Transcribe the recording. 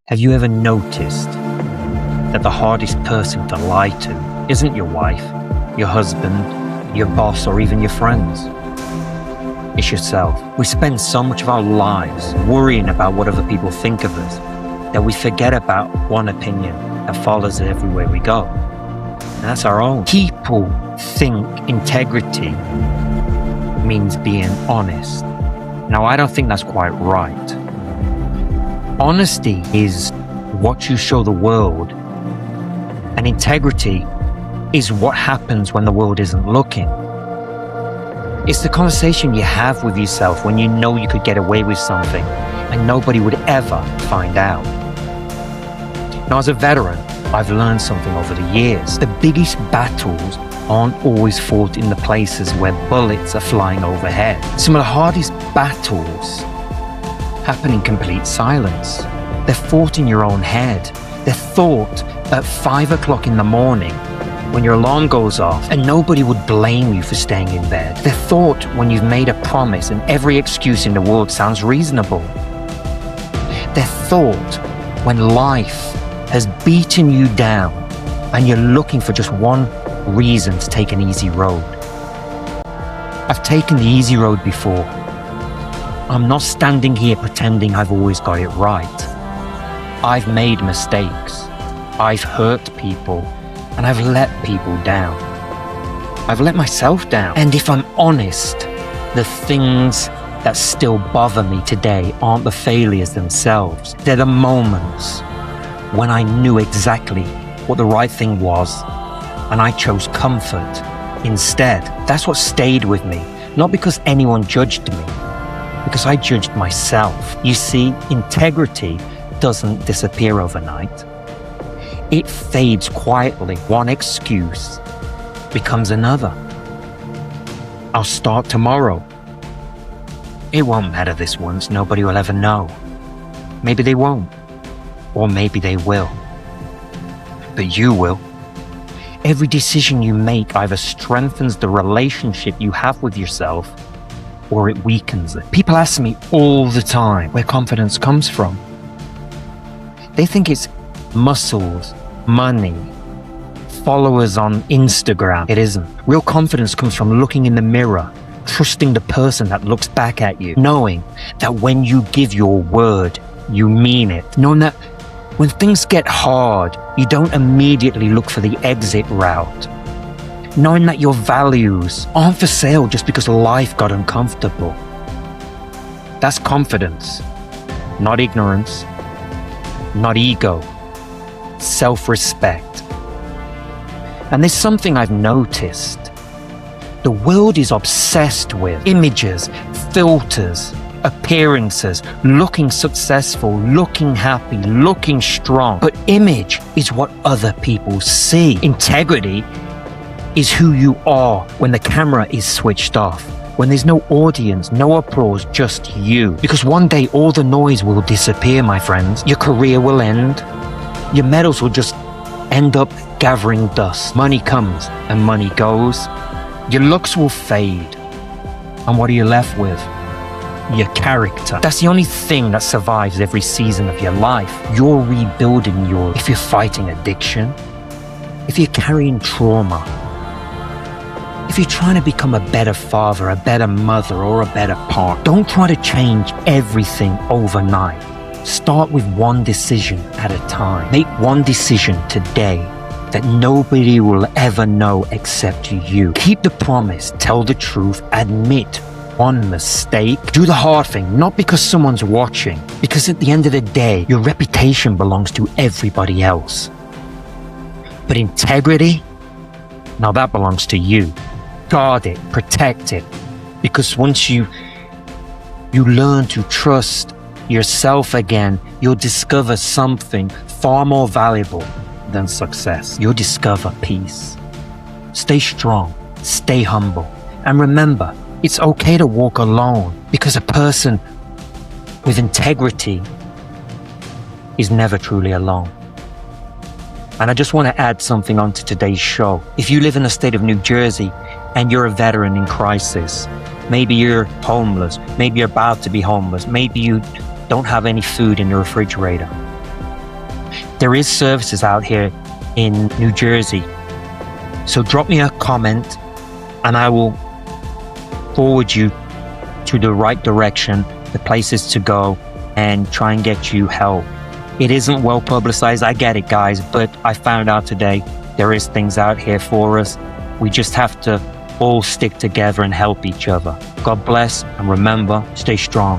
Have you ever noticed that the hardest person to lie to isn't your wife, your husband, your boss, or even your friends? It's yourself. We spend so much of our lives worrying about what other people think of us that we forget about one opinion that follows everywhere we go. And that's our own. People think integrity means being honest. Now, I don't think that's quite right. Honesty is what you show the world, and integrity is what happens when the world isn't looking. It's the conversation you have with yourself when you know you could get away with something and nobody would ever find out. Now, as a veteran, I've learned something over the years. The biggest battles aren't always fought in the places where bullets are flying overhead. Some of the hardest battles happen in complete silence. They're fought in your own head. They're thought at 5 o'clock in the morning when your alarm goes off and nobody would blame you for staying in bed. They're thought when you've made a promise and every excuse in the world sounds reasonable. They're thought when life has beaten you down and you're looking for just one reason to take an easy road. I've taken the easy road before. I'm not standing here pretending I've always got it right. I've made mistakes. I've hurt people, and I've let people down. I've let myself down. And if I'm honest, the things that still bother me today aren't the failures themselves. They're the moments when I knew exactly what the right thing was, and I chose comfort instead. That's what stayed with me, not because anyone judged me, because I judged myself. You see, integrity doesn't disappear overnight. It fades quietly. One excuse becomes another. I'll start tomorrow. It won't matter this once. Nobody will ever know. Maybe they won't. Or maybe they will. But you will. Every decision you make either strengthens the relationship you have with yourself or it weakens it. People ask me all the time where confidence comes from. They think it's muscles, money, followers on Instagram. It isn't. Real confidence comes from looking in the mirror, trusting the person that looks back at you, knowing that when you give your word, you mean it. Knowing that when things get hard, you don't immediately look for the exit route. Knowing that your values aren't for sale just because life got uncomfortable. That's confidence, not ignorance, not ego, self-respect. And there's something I've noticed. The world is obsessed with images, filters, appearances, looking successful, looking happy, looking strong. But image is what other people see. Integrity is who you are when the camera is switched off, when there's no audience, no applause, just you. Because one day all the noise will disappear, my friends. Your career will end. Your medals will just end up gathering dust. Money comes and money goes. Your looks will fade. And what are you left with? Your character. That's the only thing that survives every season of your life. You're rebuilding yours. If you're fighting addiction, if you're carrying trauma, if you're trying to become a better father, a better mother, or a better partner, don't try to change everything overnight. Start with one decision at a time. Make one decision today that nobody will ever know except you. Keep the promise, tell the truth, admit one mistake. Do the hard thing, not because someone's watching, because at the end of the day, your reputation belongs to everybody else. But integrity, now that belongs to you. Guard it, protect it, because once you learn to trust yourself again, you'll discover something far more valuable than success. You'll discover peace. Stay strong, stay humble, and remember, it's okay to walk alone, because a person with integrity is never truly alone. And I just want to add something onto today's show. If you live in the state of New Jersey and you're a veteran in crisis, maybe you're homeless, maybe you're about to be homeless, maybe you don't have any food in your refrigerator, There is services out here in New Jersey. So drop me a comment and I will forward you to the right direction, the places to go, and try and get you help. It isn't well publicized, I get it, guys, but I found out today there is things out here for us. We just have to all stick together and help each other. God bless, and remember, stay strong.